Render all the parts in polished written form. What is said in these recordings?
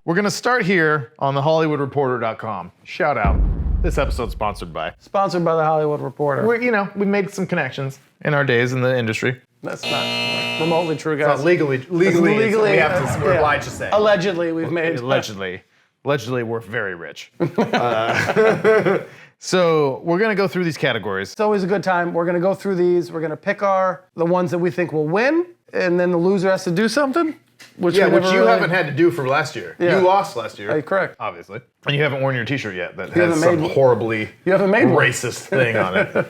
We're going to start here on the HollywoodReporter.com. Shout out. This episode's sponsored by. Sponsored by the Hollywood Reporter. We made some connections in our days in the industry. That's not remotely true, guys. It's not legally we have to, we're obliged to say. Allegedly, we've made. Allegedly, we're very rich. So we're gonna go through these categories. It's always a good time. We're gonna go through these. We're gonna pick the ones that we think will win, and then the loser has to do something. Which you haven't had to do for last year. Yeah. You lost last year. Correct. Obviously. And you haven't worn your t-shirt yet that has some horribly racist thing on it.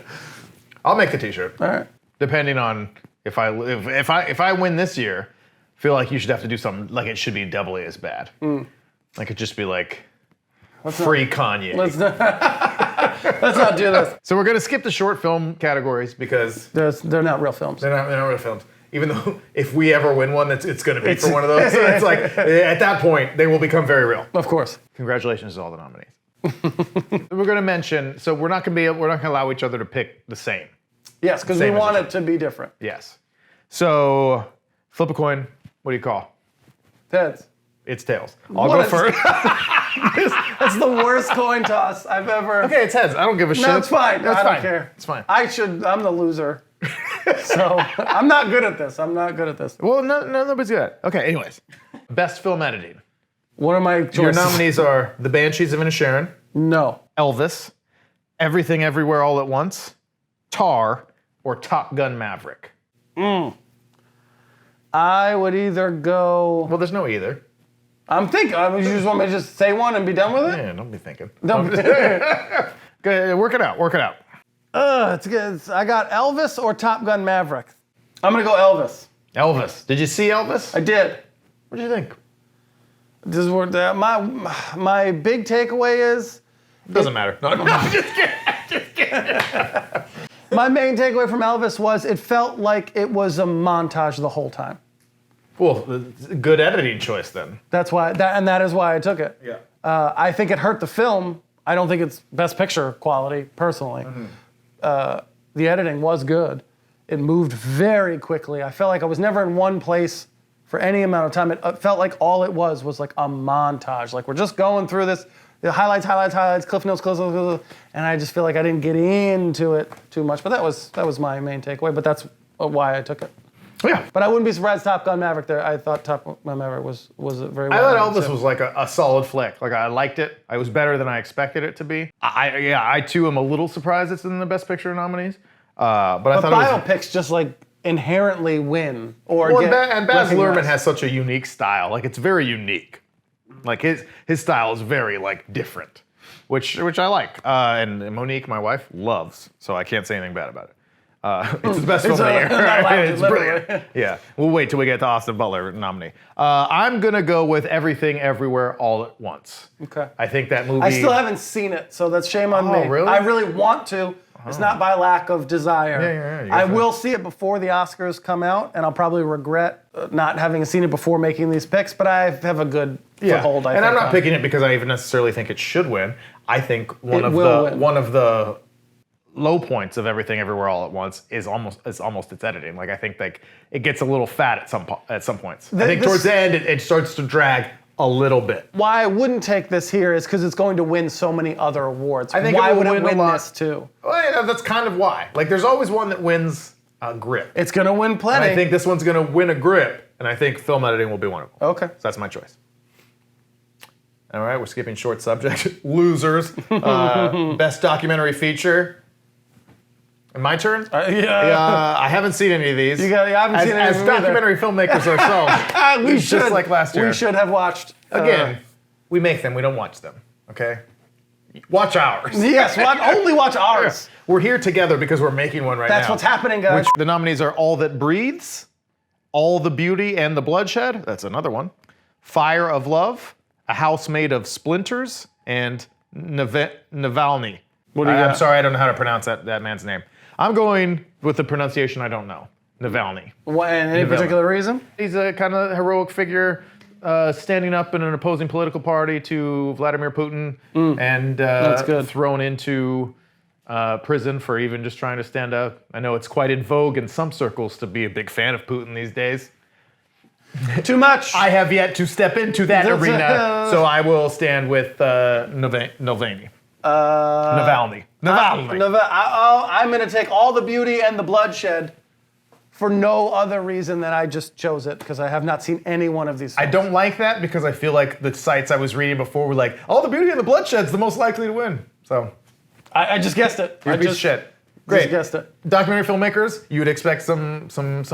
I'll make the t-shirt. All right. Depending on if I win this year, I feel like you should have to do something like it should be doubly as bad. Like it just be like free Kanye. Let's not do this. So we're gonna skip the short film categories because they're not real films. They're not real films. Even though if we ever win one, it's going to be for one of those. So it's like, at that point, they will become very real. Of course. Congratulations to all the nominees. We're going to mention, so we're not going to allow each other to pick the same. Yes, because we want it to be different. Yes. So, flip a coin. What do you call? Heads. It's tails. I'll go first. That's the worst coin toss I've ever... Okay, it's heads. I don't give a shit. No, it's fine. I don't care. It's fine. I'm the loser. So I'm not good at this. Well, nobody's good at it. Okay, anyways. Best film editing. What are my choices? Your nominees are The Banshees of Inisherin. No. Elvis. Everything Everywhere All at Once. Tar. Or Top Gun Maverick. I would either go... Well, there's no either. I'm thinking. You just want me to just say one and be done with it? Yeah, don't be thinking. Go, work it out. It's good. I got Elvis or Top Gun Maverick. I'm gonna go Elvis. Elvis. Did you see Elvis? I did. What did you think? This is where my big takeaway is. Doesn't matter. No, just kidding. My main takeaway from Elvis was it felt like it was a montage the whole time. Well, good editing choice then. That's why, that is why I took it. Yeah. I think it hurt the film. I don't think it's Best Picture quality, personally. The editing was good. It moved very quickly. I felt like I was never in one place for any amount of time. It felt like all it was like a montage. Like we're just going through this, the highlights, cliff notes, and I just feel like I didn't get into it too much. But that was my main takeaway. But that's why I took it. Yeah. But I wouldn't be surprised Top Gun Maverick there. I thought Top Gun Maverick was very well. I thought Elvis was like a solid flick. Like I liked it. It was better than I expected it to be. I too am a little surprised it's in the Best Picture nominees. But I thought biopics just like inherently win and Baz Luhrmann has such a unique style. Like it's very unique. Like his style is very like different, which I like. And Monique, my wife, loves. So I can't say anything bad about it. It's the best film of the year. It's brilliant. Yeah, we'll wait till we get to Austin Butler nominee. I'm gonna go with Everything Everywhere All at Once. Okay. I think that movie. I still haven't seen it, so that's shame on me. Oh, really? I really want to. It's not by lack of desire. Yeah. I will see it before the Oscars come out, and I'll probably regret not having seen it before making these picks. But I have a good foothold. And I'm not picking it because I even necessarily think it should win. I think one of the low points of Everything Everywhere All at Once is almost its editing. Like I think like it gets a little fat at some points. I think towards the end it starts to drag a little bit. Why I wouldn't take this here is because it's going to win so many other awards. I think why would it win win this too? Well, yeah, that's kind of why. Like there's always one that wins a grip. It's going to win plenty. And I think this one's going to win a grip, and I think film editing will be one of them. Okay. So that's my choice. All right, we're skipping short subject. Losers. Best documentary feature. My turn? Yeah. I haven't seen any of these. I haven't seen any of them as documentary filmmakers ourselves. We should. Just like last year. We should have watched. Again, we make them, we don't watch them, okay? Watch ours. Yes, only watch ours. We're here together because we're making one right now. That's what's happening, guys. The nominees are All That Breathes, All the Beauty and the Bloodshed, that's another one, Fire of Love, A House Made of Splinters, and Navalny. What do you got? I'm sorry, I don't know how to pronounce that man's name. I'm going with the pronunciation I don't know. Navalny. Any particular reason? He's a kind of heroic figure standing up in an opposing political party to Vladimir Putin and thrown into prison for even just trying to stand up. I know it's quite in vogue in some circles to be a big fan of Putin these days. Too much. I have yet to step into that That's arena, so I will stand with Navalny. Navalny. I'm going to take all the beauty and the bloodshed for no other reason than I just chose it because I have not seen any one of these films. I don't like that because I feel like the sites I was reading before were like, all the beauty and the bloodshed's the most likely to win. So I just guessed it. you're a piece of shit. Great. Just guessed it. Documentary filmmakers, you would expect some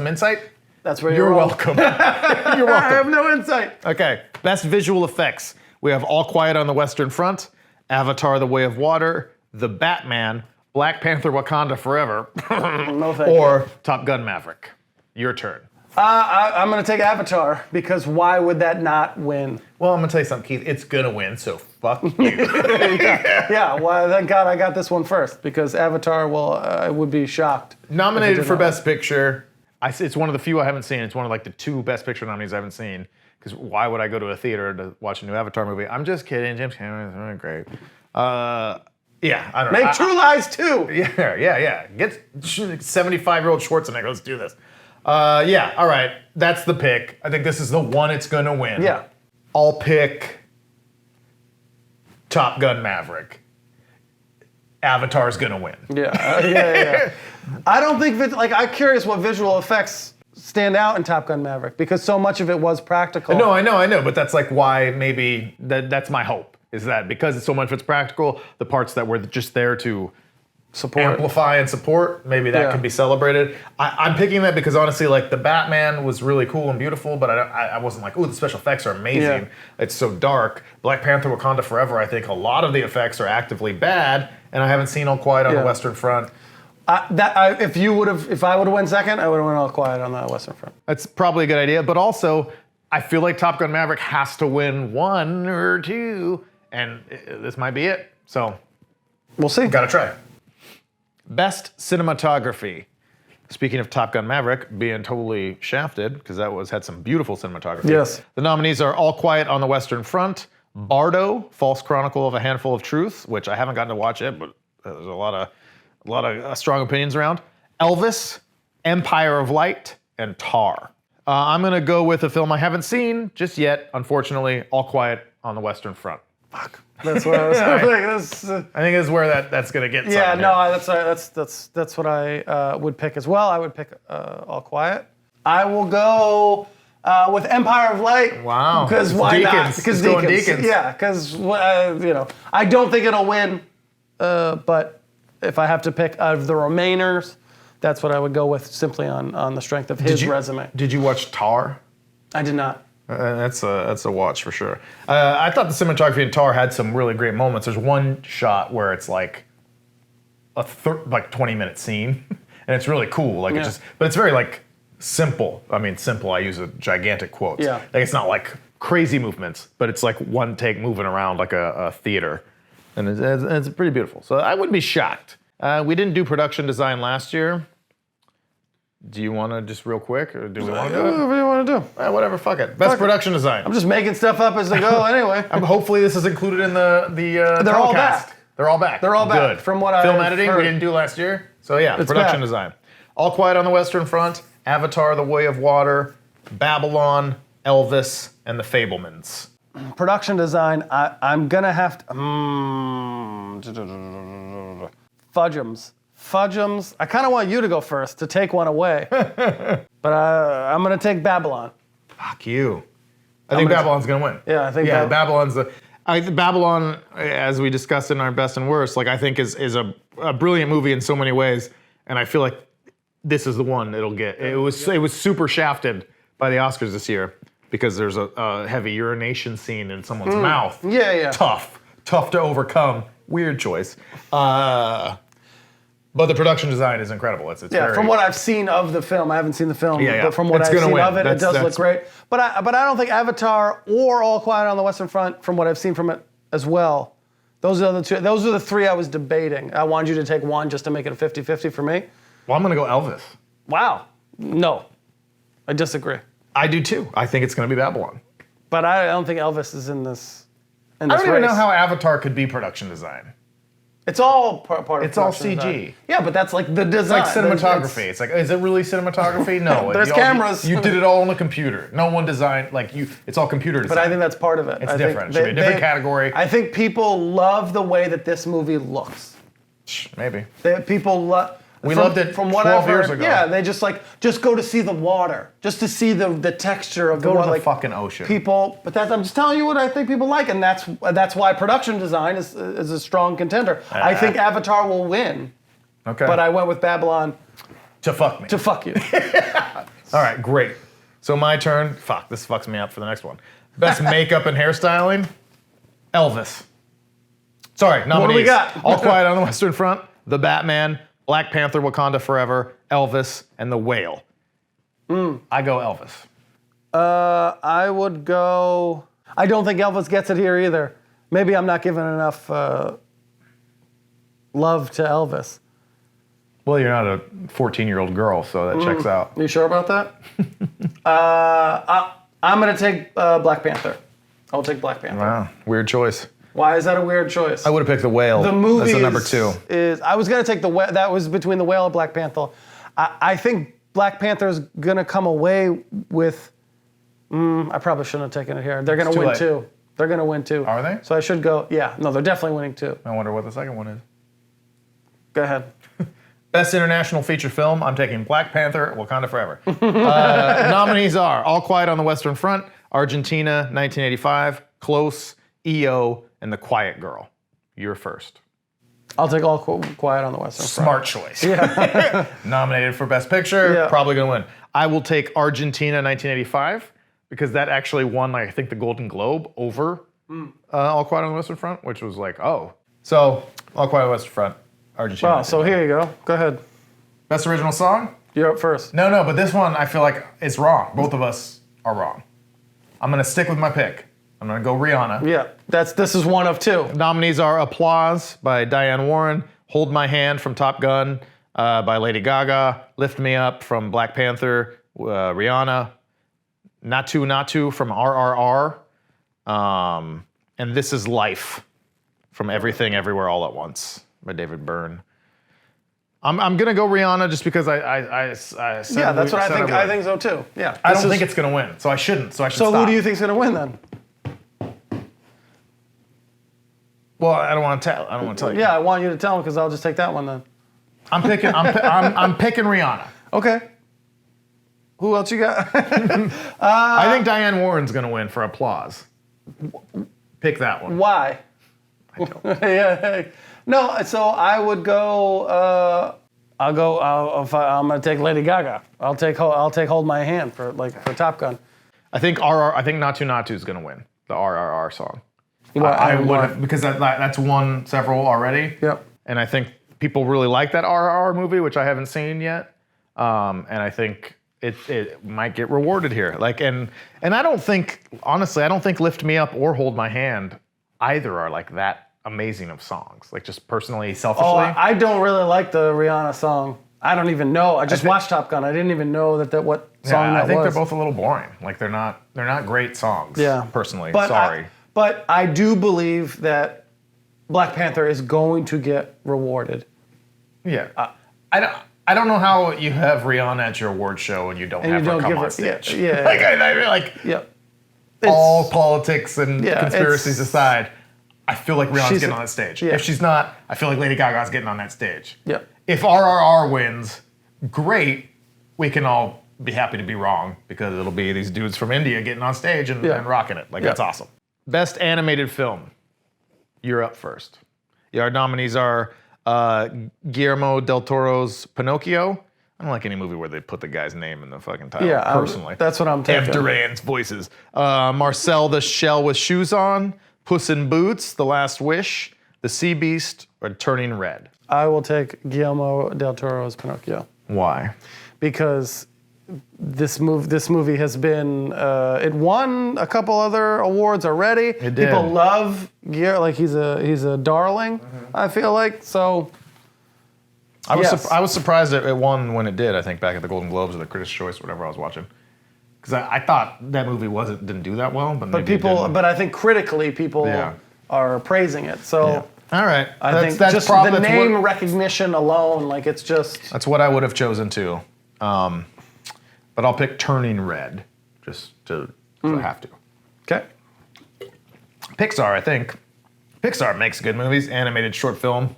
insight. That's where You're wrong. welcome. You're welcome. I have no insight. Okay, best visual effects. We have All Quiet on the Western Front, Avatar: The Way of Water, The Batman, Black Panther: Wakanda Forever, No thank you. or Top Gun: Maverick. Your turn. I'm going to take Avatar because why would that not win? Well, I'm gonna tell you something, Keith. It's gonna win, so fuck you. Yeah, well, thank God I got this one first because Avatar, well, I would be shocked. Nominated for Best Picture. It's one of the few I haven't seen. It's one of like the 2 Best Picture nominees I haven't seen. Because why would I go to a theater to watch a new Avatar movie? I'm just kidding. James Cameron is really great. Yeah, I don't know. Make True Lies 2. Yeah. Get 75-year-old Schwarzenegger. Let's do this. Yeah, all right. That's the pick. I think this is the one it's gonna win. Yeah. I'll pick Top Gun: Maverick. Avatar's gonna win. Yeah. I don't think I'm curious what visual effects stand out in Top Gun Maverick because so much of it was practical. No, I know, but that's like why maybe that's my hope is that because it's so much of it's practical, the parts that were just there to support, amplify and support, maybe that can be celebrated. I'm picking that because honestly, like the Batman was really cool and beautiful, but I wasn't like, ooh, the special effects are amazing. Yeah. It's so dark. Black Panther: Wakanda Forever, I think a lot of the effects are actively bad, and I haven't seen All Quiet on the Western Front. If I would have won second, I would have went All Quiet on the Western Front. That's probably a good idea, but also I feel like Top Gun Maverick has to win 1 or 2, and this might be it. So we'll see. Gotta try. Best cinematography. Speaking of Top Gun Maverick being totally shafted, because that had some beautiful cinematography. Yes. The nominees are All Quiet on the Western Front, Bardo, False Chronicle of a Handful of Truths, which I haven't gotten to watch yet, but there's a lot of strong opinions around. Elvis, Empire of Light, and Tar. I'm gonna go with a film I haven't seen just yet, unfortunately, All Quiet on the Western Front. Fuck. That's what I was Right. thinking. I think this is where that's gonna get. Yeah, something no, here. that's what I would pick as well. I would pick All Quiet. I will go with Empire of Light. Wow. Because It's why Deakins. not? Because It's going Deakins. Yeah, because I don't think it'll win, but if I have to pick of the remainers, that's what I would go with simply on the strength of his resume. Did you watch Tar? I did not. That's a watch for sure. I thought the cinematography in Tar had some really great moments. There's one shot where it's like a 20-minute scene, and it's really cool. Like but it's very like simple. I mean, simple. I use a gigantic quotes. Yeah. Like it's not like crazy movements, but it's like one take moving around like a theater, and it's pretty beautiful. So I wouldn't be shocked. We didn't do production design last year. Do you want to just real quick, or do we want to do it? Whatever you want to do. Whatever, fuck it. Best production design. I'm just making stuff up as I go anyway. Hopefully this is included in the They're all telecast. back. They're all back. They're all back, Good. from what I've Film editing heard. we didn't do last year. So yeah, It's production back. design. All Quiet on the Western Front, Avatar: The Way of Water, Babylon, Elvis, and The Fabelmans. Production design, I'm gonna have to Fudgems. I kind of want you to go first to take one away, but I'm gonna take Babylon. Fuck you. I think Babylon's gonna win. Yeah, I think Babylon's the. Babylon, as we discussed in our best and worst, like I think is a brilliant movie in so many ways, and I feel like this is the one it'll get. It was super shafted by the Oscars this year because there's a heavy urination scene in someone's mouth. Yeah. Tough to overcome. Weird choice. But the production design is incredible. It's very, from what I've seen of the film, I haven't seen the film, but from what It's I've gonna seen win. of it, it does That's- look great. But I don't think Avatar or All Quiet on the Western Front, from what I've seen from it as well, those are the two. Those are the three I was debating. I wanted you to take one just to make it a 50-50 for me. Well, I'm gonna go Elvis. Wow. No, I disagree. I do too. I think it's gonna be Babylon. But I don't think Elvis is in this. I don't even know how Avatar could be production design. It's all part of It's all production CG. design. Yeah, but that's like the design. It's like cinematography. It's like, is it really cinematography? No. There's cameras. You did it all on a computer. No one designed, it's all computer design. But I think that's part of it. It's different. It should be a different category. I think people love the way that this movie looks. Maybe. People love. We loved it from what 12 I've heard, years ago. Yeah, they just go to see the water, just to see the texture of the water. Go to the fucking ocean. But I'm just telling you what I think people like, and that's why production design is a strong contender. I think Avatar will win. Okay. But I went with Babylon to fuck me. to fuck you. All right, great. So my turn. Fuck, this fucks me up for the next one. Best makeup and hairstyling, Elvis. Sorry, nominees. What do we got? All Quiet on the Western Front, The Batman, Black Panther, Wakanda Forever, Elvis, and The Whale. I go Elvis. I would go. I don't think Elvis gets it here either. Maybe I'm not giving enough love to Elvis. Well, you're not a 14-year-old girl, so that checks out. You sure about that? I'm gonna take Black Panther. I'll take Black Panther. Wow, weird choice. Why is that a weird choice? I would have picked The Whale. The movie That's the number 2. I was gonna take the Whale. That was between The Whale and Black Panther. I think Black Panther is gonna come away with. I probably shouldn't have taken it here. They're gonna win late. 2. They're gonna win 2. Are they? So I should go. Yeah. No, they're definitely winning 2. I wonder what the second one is. Go ahead. Best International Feature Film, I'm taking Black Panther, Wakanda Forever. Nominees are All Quiet on the Western Front, Argentina, 1985, Close, EO, and The Quiet Girl. You're first. I'll take All Quiet on the Western Smart Front. choice. Yeah. Nominated for Best Picture, Yeah. probably gonna win. I will take Argentina, 1985, because that actually won, I think, the Golden Globe over All Quiet on the Western Front, which was like, oh. So, All Quiet on the Western Front, Argentina. Wow. So here you go. Go ahead. Best Original Song? You're up first. No, but this one I feel like it's wrong. Both of us are wrong. I'm gonna stick with my pick. I'm gonna go Rihanna. Yeah. This is one of 2. Nominees are Applause by Diane Warren, Hold My Hand from Top Gun by Lady Gaga, Lift Me Up from Black Panther, Rihanna, Natu Natu from RRR, and This Is Life from Everything Everywhere All at Once by David Byrne. I'm gonna go Rihanna just because I said Yeah, that's what I think. would. I think so too. Yeah. I don't think it's gonna win, so I shouldn't. So I should So stop. who do you think's gonna win then? Well, I don't want to tell. I don't want to tell you. Yeah, I want you to tell him because I'll just take that one then. I'm picking. I'm picking Rihanna. Okay. Who else you got? I think Diane Warren's gonna win for Applause. Pick that one. Why? I don't. Yeah. No, so I would go. I'm gonna take Lady Gaga. I'll take Hold My Hand for Top Gun. I think Natu Natu is gonna win the RRR song. Well, I would have, because that's won several already. Yep. And I think people really like that RRR movie, which I haven't seen yet. And I think it might get rewarded here. And I don't think, honestly, I don't think Lift Me Up or Hold My Hand either are like that amazing of songs. Like, just personally, selfishly. Oh, I don't really like the Rihanna song. I don't even know. I just watched Top Gun. I didn't even know what song that was. I think they're both a little boring. Like, they're not great songs. Yeah. Personally, But sorry. But I do believe that Black Panther is going to get rewarded. Yeah. I don't know how you have Rihanna at your award show and you don't have her come on stage. Yeah. Like, all politics and conspiracies aside, I feel like Rihanna's getting on that stage. Yeah. If she's not, I feel like Lady Gaga's getting on that stage. Yeah. If RRR wins, great. We can all be happy to be wrong because it'll be these dudes from India getting on stage and rocking it. Like, that's awesome. Best Animated Film. You're up first. Our nominees are Guillermo del Toro's Pinocchio. I don't like any movie where they put the guy's name in the fucking title, personally. That's what I'm taking. F. Duran's voices. Marcel the Shell with Shoes On, Puss in Boots, The Last Wish, The Sea Beast, or Turning Red. I will take Guillermo del Toro's Pinocchio. Why? Because this movie has been it won a couple other awards already. It did. People love Guillermo, he's a darling. I feel like so. I was surprised it won when it did. I think back at the Golden Globes or the Critics' Choice, whatever I was watching, because I thought that movie didn't do that well. But I think critically people are praising it. So All right. I think just the name recognition alone, like it's just. That's what I would have chosen too. But I'll pick Turning Red, just to I have to. Okay. Pixar, I think. Pixar makes good movies, animated short film.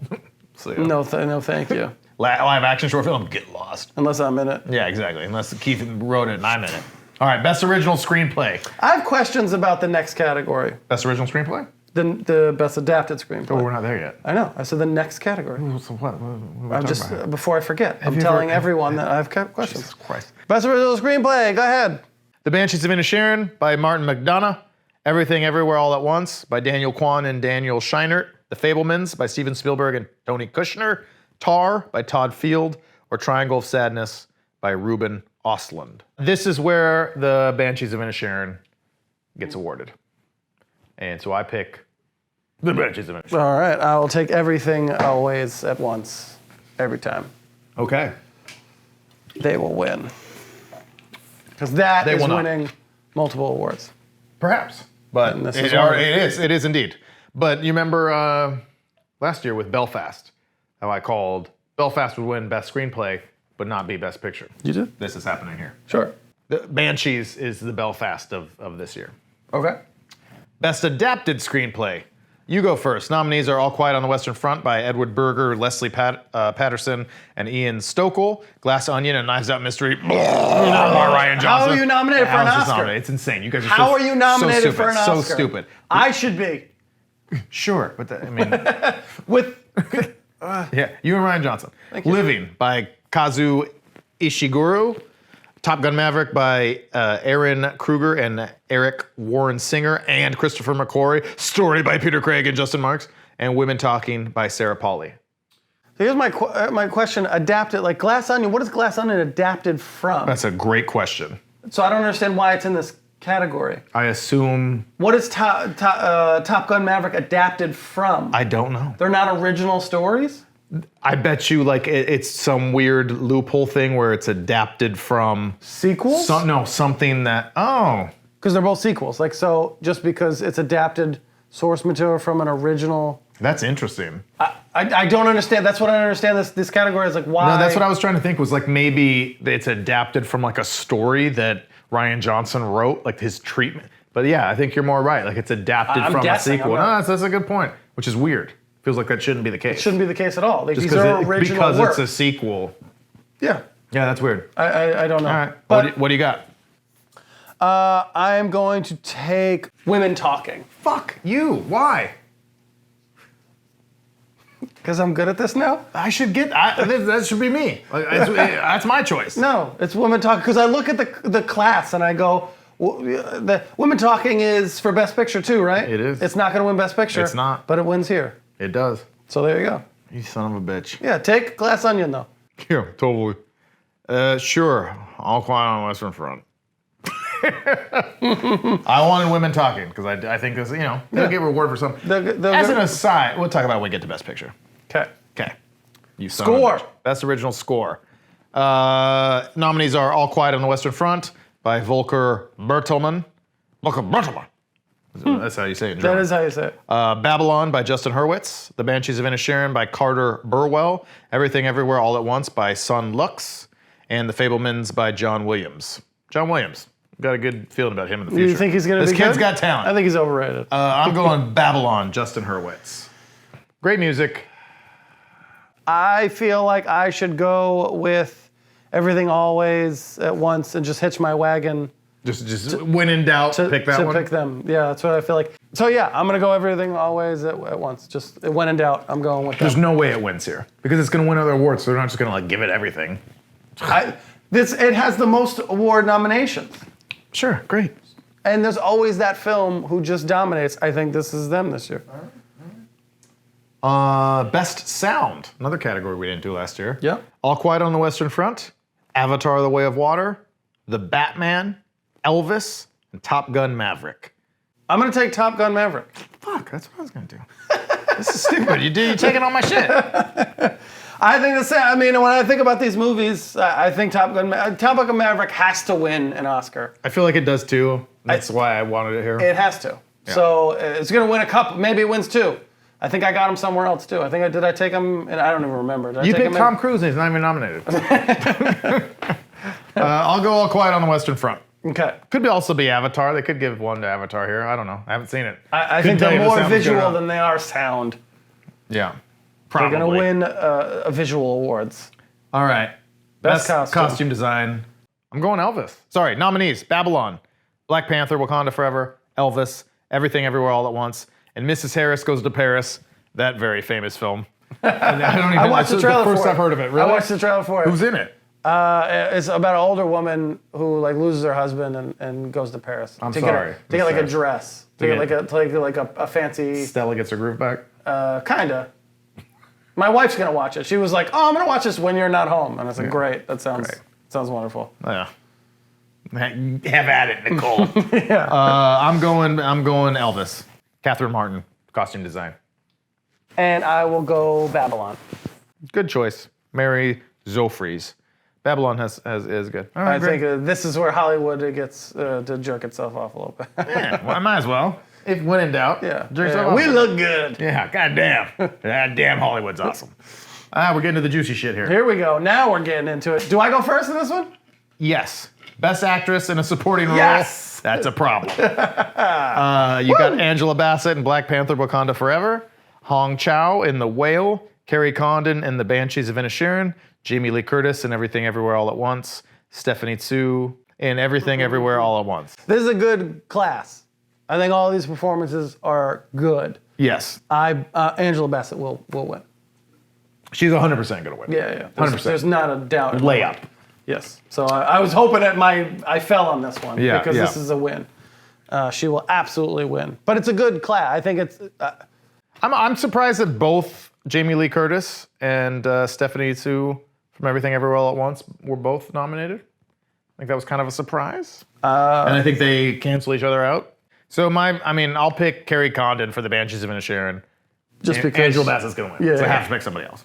So, yeah. No, thank you. Live action short film, get lost. Unless I'm in it. Yeah, exactly. Unless Keith wrote it and I'm in it. All right, best original screenplay. I have questions about the next category. Best original screenplay? The best adapted screenplay. Oh, we're not there yet. I know. I said the next category. So what? I'm just before I forget. I'm telling everyone that I have questions. Jesus Christ. Best original screenplay. Go ahead. The Banshees of Inisherin by Martin McDonagh. Everything Everywhere All at Once by Daniel Kwan and Daniel Scheinert. The Fabelmans by Steven Spielberg and Tony Kushner. Tar by Todd Field. Or Triangle of Sadness by Ruben Östlund. This is where the Banshees of Inisherin gets awarded. And so I pick the Banshees of Inisherin. All right. I will take Everything Always at Once. Every time. Okay. They will win. Because that is winning multiple awards. Perhaps. But it is indeed. But you remember last year with Belfast, how I called Belfast would win Best Screenplay, but not be Best Picture. You did? This is happening here. Sure. The Banshees is the Belfast of this year. Okay. Best Adapted Screenplay. You go first. Nominees are All Quiet on the Western Front by Edward Berger, Leslie Patterson, and Ian Stokell. Glass Onion and Knives Out Mystery by Ryan Johnson. How are you nominated for an Oscar? It's insane. You guys are How are you nominated for an Oscar? So stupid. I should be. Sure, but I mean, with yeah, you and Ryan Johnson. Living by Kazu Ishiguro. Top Gun Maverick by Aaron Kruger and Eric Warren Singer and Christopher McQuarrie. Story by Peter Craig and Justin Marks. And Women Talking by Sarah Polley. So here's my question. Adapted, like Glass Onion, what is Glass Onion adapted from? That's a great question. So I don't understand why it's in this category. I assume... What is Top Gun Maverick adapted from? I don't know. They're not original stories? I bet you like it's some weird loophole thing where it's adapted from... Sequels? Something that... Oh. Because they're both sequels. Like, so just because it's adapted source material from an original... That's interesting. I don't understand. That's what I don't understand. This category is like, why... No, that's what I was trying to think was like maybe it's adapted from like a story that Ryan Johnson wrote, like his treatment. But yeah, I think you're more right. Like it's adapted from a sequel. No, that's a good point, which is weird. Feels like that shouldn't be the case. It shouldn't be the case at all. Like, these are original because works. It's a sequel. Yeah. Yeah, that's weird. I don't know. All right. But what do you got? I am going to take Women Talking. Fuck you. Why? Because I'm good at this now? I should get... that should be me. That's my choice. No, it's Women Talking. Because I look at the class and I go... The Women Talking is for Best Picture too, right? It is. It's not going to win Best Picture. It's not. But it wins here. It does. So there you go. You son of a bitch. Yeah, take Glass Onion though. Yeah, totally. Sure. All Quiet on the Western Front. I wanted Women Talking because I think this, they'll get rewarded for something. As an aside, we'll talk about when we get to Best Picture. Okay. You son of a bitch. Best Original Score. Nominees are All Quiet on the Western Front by Volker Bertelmann. That's how you say it in German. That is how you say it. Babylon by Justin Hurwitz. The Banshees of Inisherin by Carter Burwell. Everything Everywhere All at Once by Sun Lux. And The Fabelmans by John Williams. John Williams. Got a good feeling about him in the future. You think he's going to be good? This kid's got talent. I think he's overrated. I'm going Babylon, Justin Hurwitz. Great music. I feel like I should go with Everything Always at Once and just hitch my wagon. Just when in doubt, pick that one? To pick them. Yeah, that's what I feel like. So yeah, I'm going to go Everything Always at Once. Just when in doubt, I'm going with that. There's no way it wins here. Because it's going to win other awards, so they're not just going to give it everything. It has the most award nominations. Sure, great. And there's always that film who just dominates. I think this is them this year. Best Sound, another category we didn't do last year. Yeah. All Quiet on the Western Front, Avatar: The Way of Water, The Batman, Elvis, and Top Gun Maverick. I'm gonna take Top Gun Maverick. Fuck, that's what I was gonna do. This is stupid. You're taking all my shit. I think the same. I mean, when I think about these movies, I think Top Gun Maverick has to win an Oscar. I feel like it does too. That's why I wanted it here. It has to. Yeah. So it's gonna win a couple. Maybe it wins two. I think I got him somewhere else too. Did I take him? And I don't even remember. Did I You take picked him Tom Cruise and he's not even nominated. I'll go All Quiet on the Western Front. Okay. Could also be Avatar. They could give one to Avatar here. I don't know. I haven't seen it. I Couldn't think tell they're you if the more sound was good or visual not. than they are sound. Yeah. They're Probably. gonna win a visual awards. All right. Best costume design. I'm going Elvis. Sorry, nominees: Babylon, Black Panther, Wakanda Forever, Elvis, Everything Everywhere All at Once, and Mrs. Harris Goes to Paris. That very famous film. And I don't even. I watched the trailer First for it. I've heard of it. Really? I watched the trailer for it. Who's in it? It's about an older woman who like loses her husband and goes to Paris. I'm to sorry. To get like a dress. To get like a fancy. Stella gets her groove back. Kinda. My wife's gonna watch it. She was like, "Oh, I'm gonna watch this when you're not home," and I was like, "Great, that sounds wonderful." Yeah. Have at it, Nicole. Yeah. I'm going Elvis. Catherine Martin, costume design. And I will go Babylon. Good choice. Mary Zofries. Babylon is good. All right, I great. think this is where Hollywood gets to jerk itself off a little bit. Yeah, well, I might as well. If when in doubt, jerk yourself off. We look good. Yeah, goddamn. Goddamn, Hollywood's awesome. We're getting to the juicy shit here. Here we go. Now we're getting into it. Do I go first in this one? Yes. Best actress in a supporting role. Yes. That's a problem. You got Angela Bassett in Black Panther Wakanda Forever, Hong Chow in The Whale, Carrie Condon in The Banshees of Inisherin, Jamie Lee Curtis in Everything Everywhere All at Once, Stephanie Hsu in Everything Everywhere All at Once. This is a good class. I think all these performances are good. Yes. Angela Bassett will win. She's 100% going to win. Yeah. 100%. There's not a doubt. Layup. Yes. So I was hoping I fell on this one because yeah. this is a win. She will absolutely win. But it's a good class. I think it's. I'm surprised that both Jamie Lee Curtis and Stephanie Hsu from Everything Everywhere All at Once were both nominated. I think that was kind of a surprise. And I think they cancel each other out. So I'll pick Carrie Condon for The Banshees of Inisherin. Just because Angela Bassett's going to win. So I have to pick somebody else.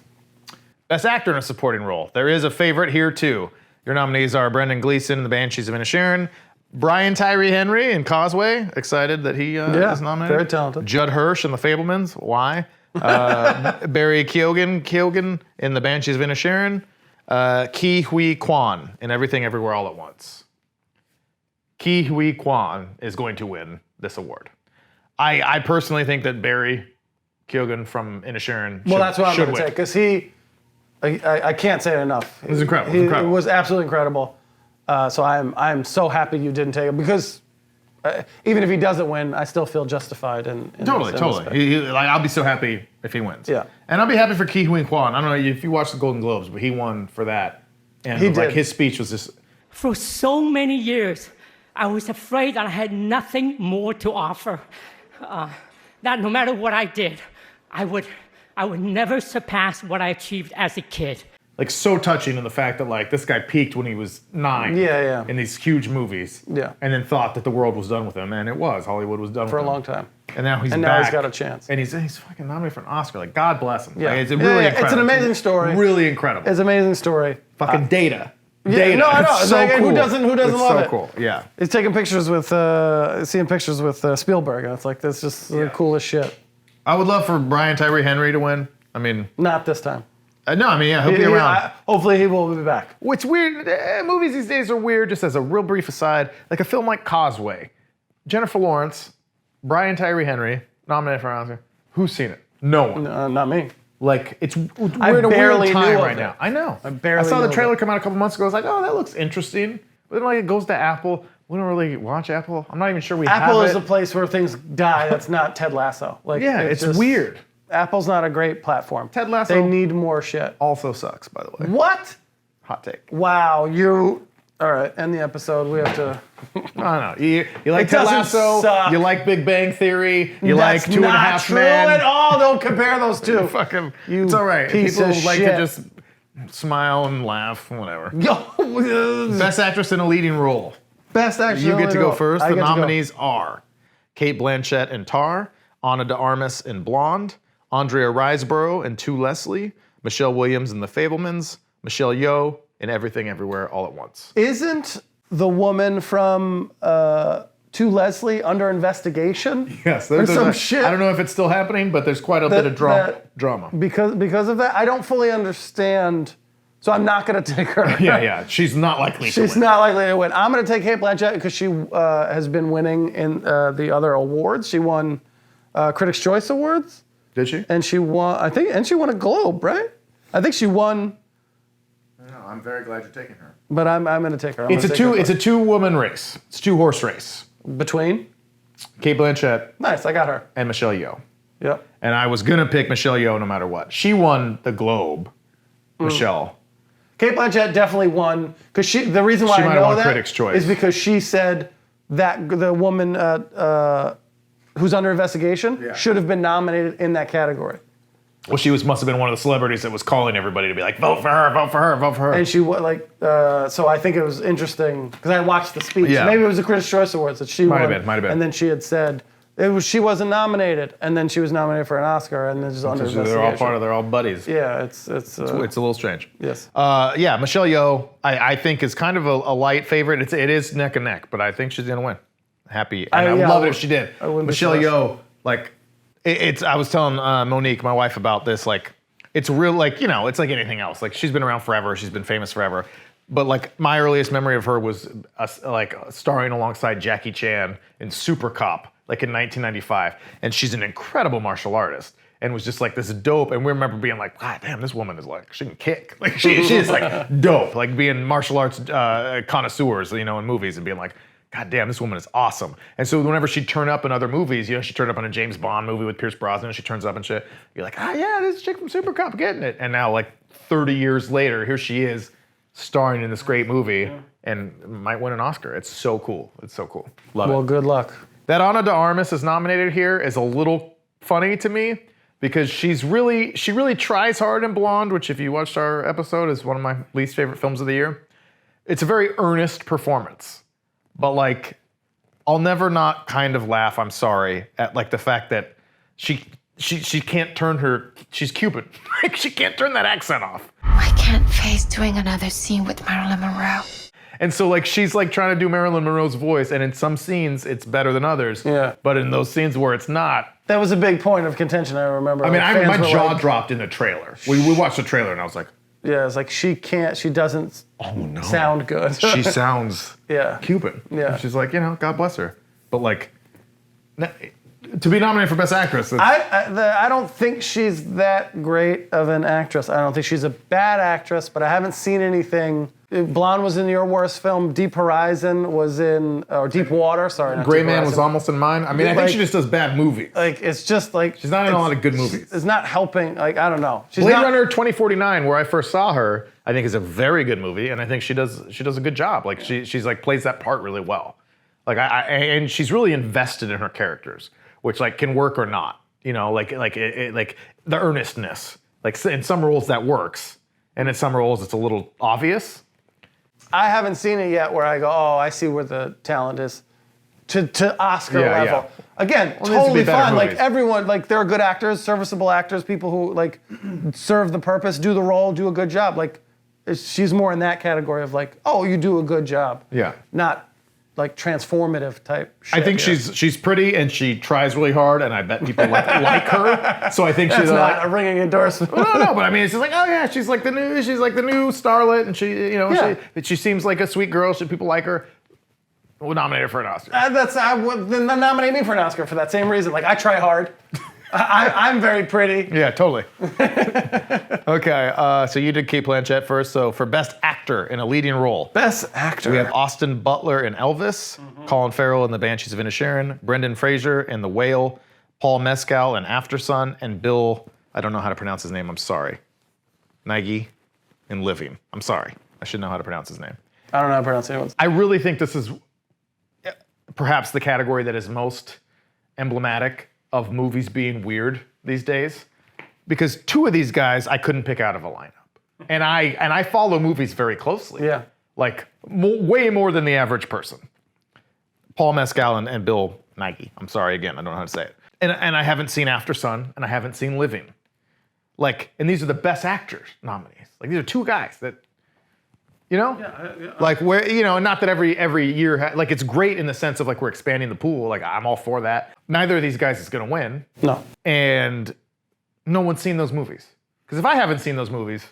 Best actor in a supporting role. There is a favorite here too. Your nominees are Brendan Gleeson in The Banshees of Inisherin, Brian Tyree Henry in Causeway. Excited that he is nominated. Very talented. Judd Hirsch in The Fablemans. Why? Barry Keoghan in The Banshees of Inisherin. Ke Huy Quan in Everything Everywhere All at Once. Ke Huy Quan is going to win this award. I personally think that Barry Keoghan from Inisherin Well, that's what I'm going to win. take because I can't say it enough. It was incredible. It was absolutely incredible. So I'm so happy you didn't take it because even if he doesn't win, I still feel justified in Totally. this I'll be so happy if he wins. Yeah. And I'll be happy for Ke Huy Quan. I don't know if you watched the Golden Globes, but he won for that. And He did. his speech was just For so many years, I was afraid that I had nothing more to offer. That no matter what I did, I would never surpass what I achieved as a kid. like so touching in the fact that like this guy peaked when he was 9 in these huge movies and then thought that the world was done with him, and it was. Hollywood was done for with a him. long time. And now he's back. now he's got a chance. And he's fucking nominated for an Oscar. Like, God bless him. Yeah. Like, it's really incredible. It's an amazing story. Really incredible. It's an amazing story. Fucking Data. Yeah, Data. no, I know. It's It's so like, cool. who doesn't it's love so it? cool. Yeah. He's taking pictures with, seeing pictures with Spielberg, and it's like, that's just the coolest shit. I would love for Brian Tyree Henry to win. I mean, Not this time. no, I mean, yeah, he'll be around. Hopefully he will be back. What's weird, movies these days are weird, just as a real brief aside. Like a film like Causeway, Jennifer Lawrence, Brian Tyree Henry, nominated for an Oscar. Who's seen it? No one. Not me. Like, we're I in a barely weird time knew of right it. now. I know. barely I saw knew the of trailer it. come out a couple months ago. I was like, oh, that looks interesting. But then like it goes to Apple. We don't really watch Apple. I'm not even sure we Apple have is it. a place where things die. That's not Ted Lasso. Like, Yeah, it's just- weird. Apple's not a great platform. Ted Lasso- They need more shit. Also sucks, by the way. What? Hot take. Wow, you. All right, end the episode. We have to. I don't know. You like It Ted doesn't Lasso. suck. You like Big Bang Theory. You like That's Two and a not Half true Men. at all. Don't compare those two. Fucking, You it's all right. piece People of like shit. to just smile and laugh, whatever. Yo, Best actress in a leading role. best actor. You get to go first. I The get to go. nominees are Kate Blanchett in Tar, Ana de Armas in Blonde, Andrea Riseborough in To Leslie, Michelle Williams in The Fablemans, Michelle Yeoh in Everything Everywhere All at Once. Isn't the woman from to Leslie under investigation. Yes, or there's some shit. I don't know if it's still happening, but there's quite a bit of drama. Because of that, I don't fully understand. So I'm not going to take her. Yeah. She's not likely to win. She's not likely to win. I'm going to take Cate Blanchett because she has been winning in the other awards. She won Critics' Choice Awards. Did she? And she won, I think, and she won a Globe, right? I think she won. No, I'm very glad you're taking her. But I'm going to take her. It's a two-woman race. It's a two-horse race. Between? Cate Blanchett. Nice, I got her. And Michelle Yeoh. Yep. And I was gonna pick Michelle Yeoh no matter what. She won the Globe. Michelle. Cate Blanchett definitely won because the reason why She I might have know won that Critics' Choice. is because she said that the woman who's under investigation should have been nominated in that category. Well, she must have been one of the celebrities that was calling everybody to be like, vote for her, vote for her, vote for her. And she so I think it was interesting because I watched the speech. Yeah. Maybe it was the Critics' Choice Awards that she won. Might have been. And then she had said she wasn't nominated, and then she was nominated for an Oscar, and then just under investigation. They're all buddies. Yeah, it's a little strange. Yes. Michelle Yeoh, I think is kind of a light favorite. It is neck and neck, but I think she's gonna win. Happy, and I would love it if she did. Michelle Yeoh, I was telling Monique, my wife, about this. Like, it's real. It's like anything else. Like, she's been around forever. She's been famous forever. But my earliest memory of her was starring alongside Jackie Chan in Super Cop, in 1995. And she's an incredible martial artist. And was just this dope. And we remember being like, God damn, this woman is she can kick. She is dope. Being martial arts connoisseurs, in movies and being like, God damn, this woman is awesome. And so whenever she'd turn up in other movies, she turned up in a James Bond movie with Pierce Brosnan, and she turns up and shit. You're like, this chick from Super Cop getting it. And now 30 years later, here she is starring in this great movie and might win an Oscar. It's so cool. Love it. Well, good luck. That Ana de Armas is nominated here is a little funny to me because she really tries hard in Blonde, which if you watched our episode is one of my least favorite films of the year. It's a very earnest performance. But I'll never not kind of laugh, I'm sorry, at the fact that she can't turn she's Cuban. She can't turn that accent off. I can't face doing another scene with Marilyn Monroe. And so she's trying to do Marilyn Monroe's voice, and in some scenes it's better than others. Yeah. But in those scenes where it's not. That was a big point of contention, I remember. I mean, my jaw dropped in the trailer. We watched the trailer and I was like, yeah, it's she doesn't sound good. She sounds Cuban. Yeah. She's God bless her. But to be nominated for Best Actress. I don't think she's that great of an actress. I don't think she's a bad actress, but I haven't seen anything. Blonde was in your worst film. Deep Horizon was in, or Deep Water, sorry. Gray Man was almost in mine. I mean, I think she just does bad movies. It's just she's not in a lot of good movies. It's not helping, I don't know. Blade Runner 2049, where I first saw her, I think is a very good movie, and I think she does a good job. She's plays that part really well. And she's really invested in her characters, which can work or not. The earnestness. In some roles that works, and in some roles it's a little obvious. I haven't seen it yet where I go, I see where the talent is. To Oscar level. Yeah. Again, totally fine. Everyone, there are good actors, serviceable actors, people who serve the purpose, do the role, do a good job. She's more in that category of you do a good job. Yeah. Not transformative type shit. I think she's pretty and she tries really hard, and I bet people like her. So I think she's not a ringing endorsement. No, but I mean, it's just she's the new starlet, and she seems like a sweet girl. People like her. We'll nominate her for an Oscar. Then nominate me for an Oscar for that same reason. I try hard. I'm very pretty. Yeah, totally. Okay, so you did Cate Blanchett first. So for Best Actor in a Leading Role. Best Actor. We have Austin Butler in Elvis, Colin Farrell in The Banshees of Inisherin, Brendan Fraser in The Whale, Paul Mescal in Aftersun, and Bill, I don't know how to pronounce his name, I'm sorry, Nighy in Living. I'm sorry, I should know how to pronounce his name. I don't know how to pronounce anyone's. I really think this is perhaps the category that is most emblematic of movies being weird these days, because two of these guys I couldn't pick out of a lineup, and I follow movies very closely. Yeah, way more than the average person. Paul Mescal and Bill Nighy. I'm sorry again, I don't know how to say it. And I haven't seen Aftersun, and I haven't seen Living. And these are the Best Actors nominees. These are two guys that You know, like where not that every year like it's great in the sense of like we're expanding the pool. Like I'm all for that. Neither of these guys is gonna win. No. And no one's seen those movies. Because if I haven't seen those movies,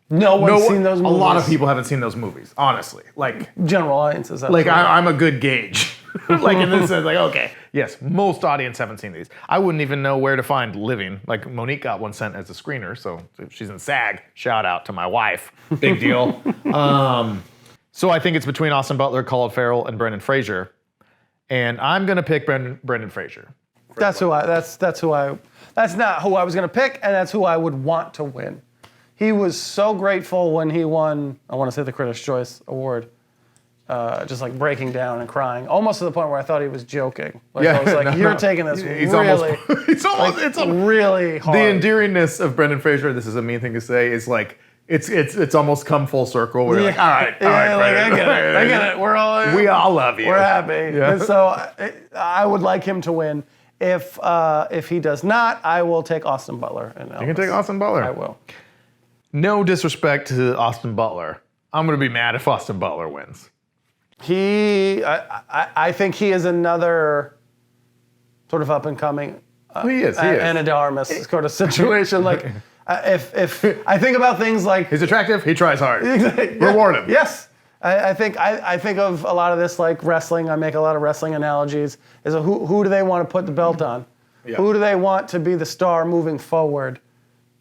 No one's seen those movies. a lot of people haven't seen those movies. Honestly, like General audiences. like I'm a good gauge. Like in this sense, like okay, yes, most audience haven't seen these. I wouldn't even know where to find Living. Like Monique got one sent as a screener, so if she's in SAG. Shout out to my wife. Big deal. So I think it's between Austin Butler, Colin Farrell, and Brendan Fraser, and I'm gonna pick Brendan Fraser. That's not who I was gonna pick, and that's who I would want to win. He was so grateful when he won. I want to say the Critics' Choice Award. Just like breaking down and crying, almost to the point where I thought he was joking. Like I was like, "You're taking this really." It's really hard. The endearingness of Brendan Fraser. This is a mean thing to say. Is like it's almost come full circle. Where you're like, all right, like, I get it. We all love you. We're happy. Yeah. And so I would like him to win. If he does not, I will take Austin Butler. And you can take Austin Butler. I will. No disrespect to Austin Butler. I'm gonna be mad if Austin Butler wins. I think he is another sort of up and coming. He is. Anna de Armas sort of situation. Like if I think about things like he's attractive, he tries hard. Reward him. Yes. I think of a lot of this like wrestling. I make a lot of wrestling analogies. Is who do they want to put the belt on? Yeah. Who do they want to be the star moving forward?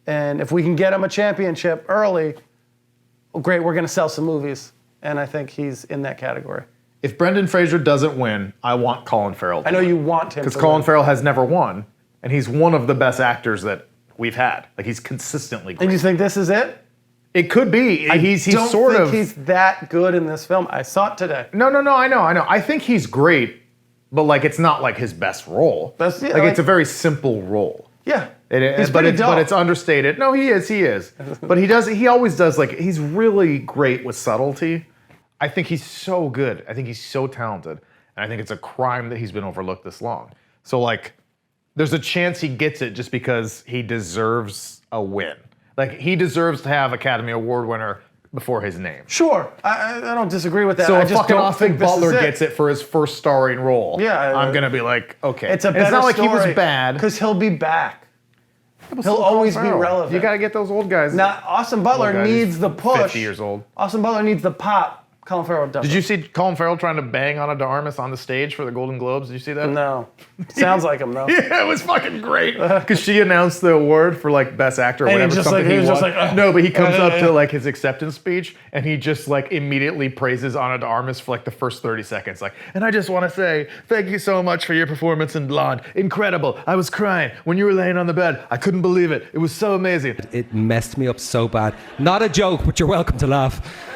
And if we can get him a championship early, well, great. We're going to sell some movies. And I think he's in that category. If Brendan Fraser doesn't win, I want Colin Farrell to win. I know you want him to win. Because Colin Farrell has never won, and he's one of the best actors that we've had. Like, he's consistently great. And you think this is it? It could be. He's don't sort think of... he's that good in this film. I saw it today. No, I know. I think he's great, but, like, it's not, like, his best role. It's a very simple role. Yeah. But it's understated. No, he is. But he always does, like, he's really great with subtlety. I think he's so good. I think he's so talented. And I think it's a crime that he's been overlooked this long. So, like, there's a chance he gets it just because he deserves a win. Like, he deserves to have Academy Award winner before his name. Sure. I don't disagree with that. So I if just fucking don't Austin think this Butler is gets it for his first starring role, I'm going to be like, okay. It's a better it's not like story he was bad. because he'll be back. He'll always be relevant. You got to get those old guys. Now, Austin Butler needs the push. 50 years old. Austin Butler needs the pop. Colin Farrell does. Did you see Colin Farrell trying to bang Ana de Armas on the stage for the Golden Globes? Did you see that? No. Sounds like him, though. Yeah, it was fucking great. Because she announced the award for, like, Best Actor or and whatever. He was just like, no, but he comes up to, like, his acceptance speech, and he just, like, immediately praises Ana de Armas for, like, the first 30 seconds. Like, and I just want to say, thank you so much for your performance in Blonde. Incredible. I was crying when you were laying on the bed. I couldn't believe it. It was so amazing. It messed me up so bad. Not a joke, but you're welcome to laugh.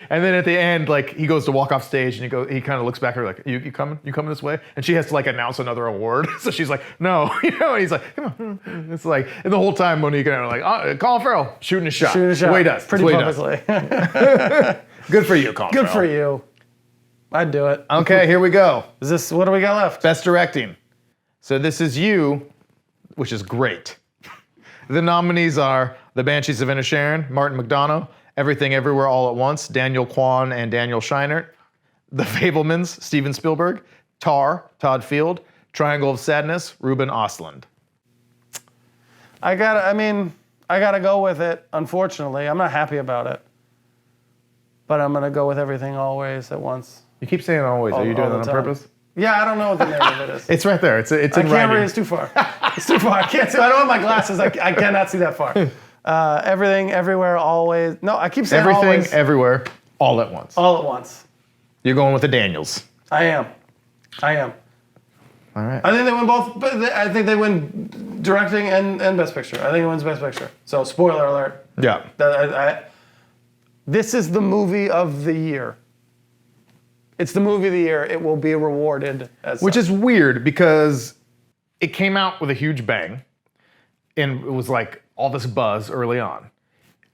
And then at the end, like, he goes to walk off stage, and he kind of looks back at her like, you coming this way? And she has to, like, announce another award. So she's like, no, and he's like, come on. It's like, and the whole time Monique and I are like, oh, Colin Farrell, shooting a shot. The way he does. Pretty publicly. Good for you, Colin Farrell. Good for you. I'd do it. Okay, here we go. What do we got left? Best Directing. So this is You, which is great. The nominees are The Banshees of Inisherin, Martin McDonough, Everything Everywhere All at Once, Daniel Kwan and Daniel Scheinert, The Fabelmans, Steven Spielberg, Tar, Todd Field, Triangle of Sadness, Ruben Östlund. I gotta go with it, unfortunately. I'm not happy about it. But I'm gonna go with Everything Always at Once. You keep saying always. Are you doing that on purpose? Yeah, I don't know what the name of it is. It's right there. It's in I can't writing. read. It's too far. It's too far. I can't see. I don't have my glasses. I cannot see that far. Everything, Everywhere, Always. No, I keep saying Everything, always. Everywhere, All at Once. All at Once. You're going with the Daniels. I am. All right. I think they win both. But I think they win directing and Best Picture. I think it wins Best Picture. So spoiler alert. Yeah. This is the movie of the year. It's the movie of the year. It will be rewarded as Which such. is weird because it came out with a huge bang, and it was like all this buzz early on,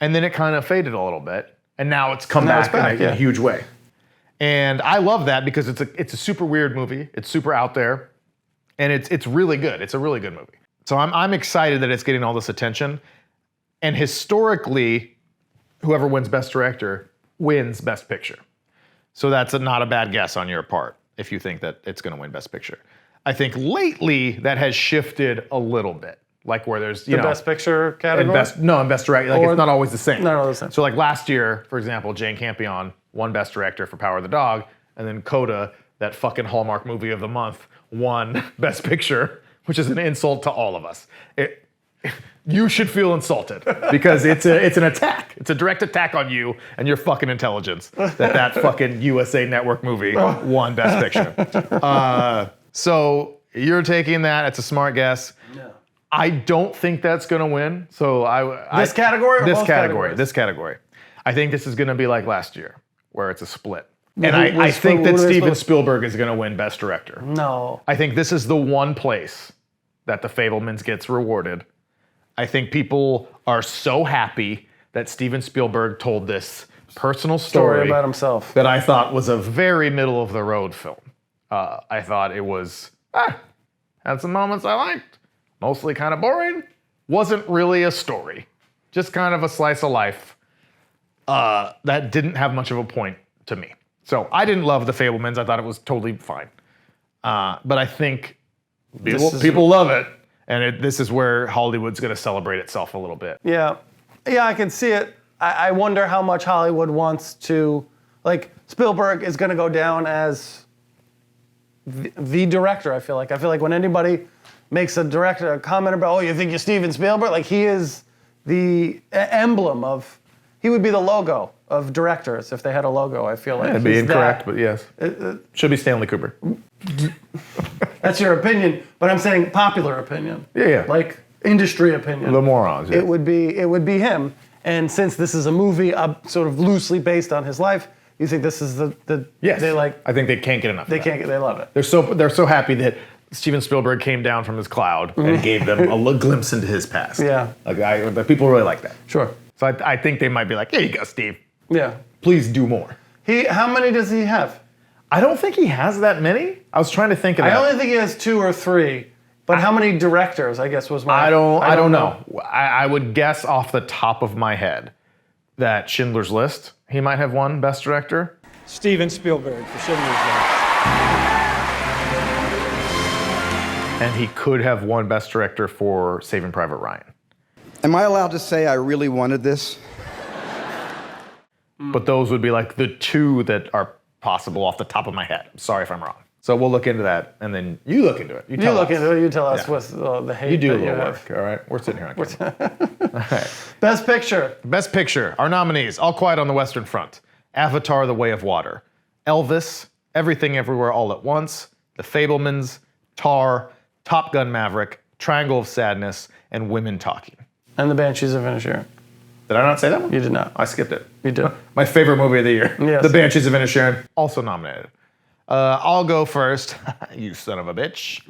and then it kind of faded a little bit, and now it's come back, in a huge way. And I love that because it's a super weird movie. It's super out there, and it's really good. It's a really good movie. So I'm excited that it's getting all this attention, and historically, whoever wins Best Director wins Best Picture. So that's not a bad guess on your part if you think that it's going to win Best Picture. I think lately that has shifted a little bit. Like where there's, you know. Best Picture category? And Best Director. Like it's not always the same. Not always the same. So like last year, for example, Jane Campion won Best Director for Power of the Dog. And then Coda, that fucking Hallmark movie of the month, won Best Picture, which is an insult to all of us. You should feel insulted because it's an attack. It's a direct attack on you and your fucking intelligence that fucking USA Network movie won Best Picture. So you're taking that. It's a smart guess. No. I don't think that's going to win. So This category or this both category, categories? this category. I think this is going to be like last year, where it's a split. Well, And who- I who's think split- that what are they Steven split? Spielberg is going to win Best Director. No. I think this is the one place that The Fabelmans gets rewarded. I think people are so happy that Steven Spielberg told this personal story About himself. that I thought was a very middle of the road film. I thought it was had some moments I liked, mostly kind of boring. Wasn't really a story, just kind of a slice of life that didn't have much of a point to me. So I didn't love The Fabelmans. I thought it was totally fine. But I think people love it, and this is where Hollywood's going to celebrate itself a little bit. Yeah. Yeah, I can see it. I wonder how much Hollywood wants to, like, Spielberg is going to go down as the director, I feel like. I feel like when anybody makes a comment about, oh, you think you're Steven Spielberg? Like, he is the emblem of, he would be the logo of directors if they had a logo, I feel like. It'd be He's incorrect, that. but yes. Should be Stanley Kubrick. That's your opinion, but I'm saying popular opinion. Yeah. Like, industry opinion. The morons, yeah. It would be him. And since this is a movie sort of loosely based on his life, you think this is the Yes. they like I think they can't get enough. they can't get they love it. They're so happy that Steven Spielberg came down from his cloud and gave them a glimpse into his past. Yeah. The people really like that. Sure. So I think they might be like, here you go, Steve. Yeah. Please do more. How many does he have? I don't think he has that many. I was trying to think of that. I only think he has 2 or 3. But how many directors, I guess, was my I don't know. I would guess off the top of my head that Schindler's List, he might have won Best Director. Steven Spielberg for Schindler's List. And he could have won Best Director for Saving Private Ryan. Am I allowed to say I really wanted this? But those would be like the 2 that are possible off the top of my head. I'm sorry if I'm wrong. So we'll look into that, and then you look into it. You tell us. You tell us Yeah. what's the hate You do a that you little have. work, all right? We're sitting here on camera. All right. Best Picture. Best Picture, our nominees, All Quiet on the Western Front, Avatar, The Way of Water, Elvis, Everything Everywhere All at Once, The Fabelmans, Tar, Top Gun Maverick, Triangle of Sadness, and Women Talking. And The Banshees of Inisherin. Did I not say that one? You did not. I skipped it. You did. My favorite movie of the year, Yes. The Banshees of Inisherin, also nominated. I'll go first, you son of a bitch.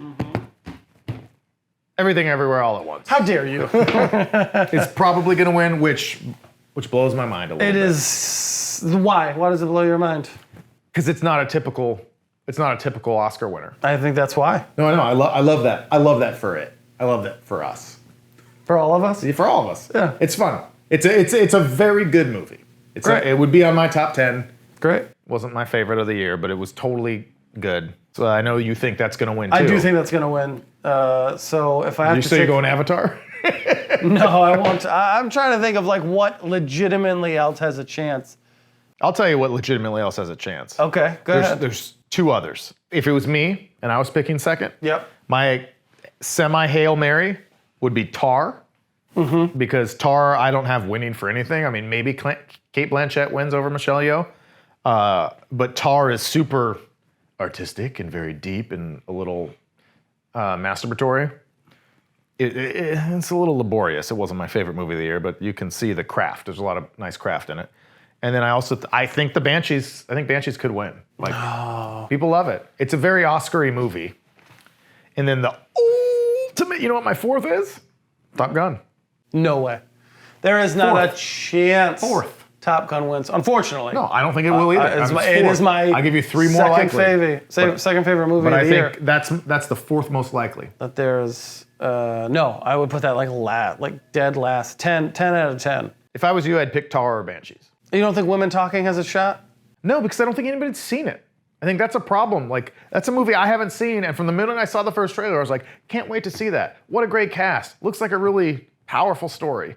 Everything Everywhere All at Once. How dare you? It's probably going to win, which blows my mind a little It bit. is. Why? Why does it blow your mind? Because it's not a typical Oscar winner. I think that's why. No, I love that. I love that for it. I love that for us. For all of us? For all of us. Yeah. It's fun. It's a very good movie. Great. It would be on my top 10. Great. Wasn't my favorite of the year, but it was totally good. So I know you think that's going to win too. I do think that's going to win. So if I have You to say take... you're going Avatar? No, I won't. I'm trying to think of like what legitimately else has a chance. I'll tell you what legitimately else has a chance. Okay, go ahead. There's 2 others. If it was me and I was picking second, Yep. my semi-Hail Mary would be Tar. Mm-hmm. Because Tar, I don't have winning for anything. I mean, maybe Kate Blanchett wins over Michelle Yeoh. But Tar is super artistic and very deep and a little masturbatory. It's a little laborious. It wasn't my favorite movie of the year, but you can see the craft. There's a lot of nice craft in it. And then I think Banshees could win. Like, people love it. It's a very Oscar-y movie. And then the ultimate, you know what my 4th is? Top Gun. No way. There is not a 4th. chance 4th. Top Gun wins. Unfortunately. No, I don't think it will either. It is my I'll give you 3 more second likely. second favorite movie But of I the year. think that's the 4th most likely. That there's no, I would put that like dead last. 10 out of 10. If I was you, I'd pick Tar or Banshees. You don't think Women Talking has a shot? No, because I don't think anybody's seen it. I think that's a problem. Like, that's a movie I haven't seen, and from the minute I saw the first trailer, I was like, can't wait to see that. What a great cast. Looks like a really powerful story.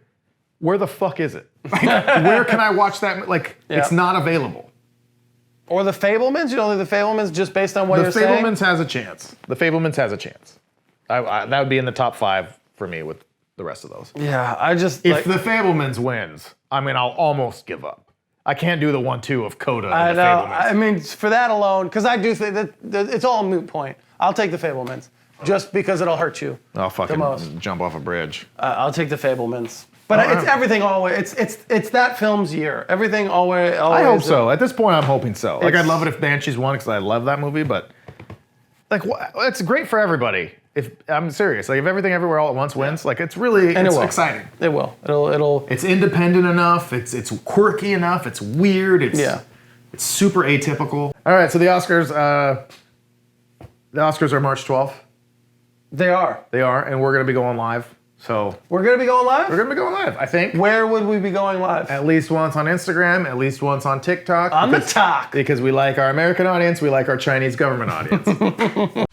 Where the fuck is it? Like, where can I watch that? Like, it's not available. Or The Fabelmans? You don't think The Fabelmans, just based on what you're saying? The Fabelmans has a chance. The Fabelmans has a chance. That would be in the top 5 for me with the rest of those. Yeah, I just... If The Fabelmans wins, I mean, I'll almost give up. I can't do the 1-2 of Coda and The Fabelmans. I mean, for that alone, because I do think that it's all a moot point. I'll take The Fabelmans, just because it'll hurt you. I'll fucking the most. jump off a bridge. I'll take The Fabelmans. But it's everything always. It's that film's year. Everything always. I hope so. At this point, I'm hoping so. Like, I'd love it if Banshees won because I love that movie, but like, it's great for everybody. If I'm serious, like if Everything Everywhere All at Once wins, like it's really exciting. It will. It'll. It's independent enough. It's quirky enough. It's weird. It's super atypical. All right, so the Oscars are March 12th. They are, and we're gonna be going live. So we're gonna be going live. We're gonna be going live. I think. Where would we be going live? At least once on Instagram. At least once on TikTok. On the talk. Because we like our American audience. We like our Chinese government audience.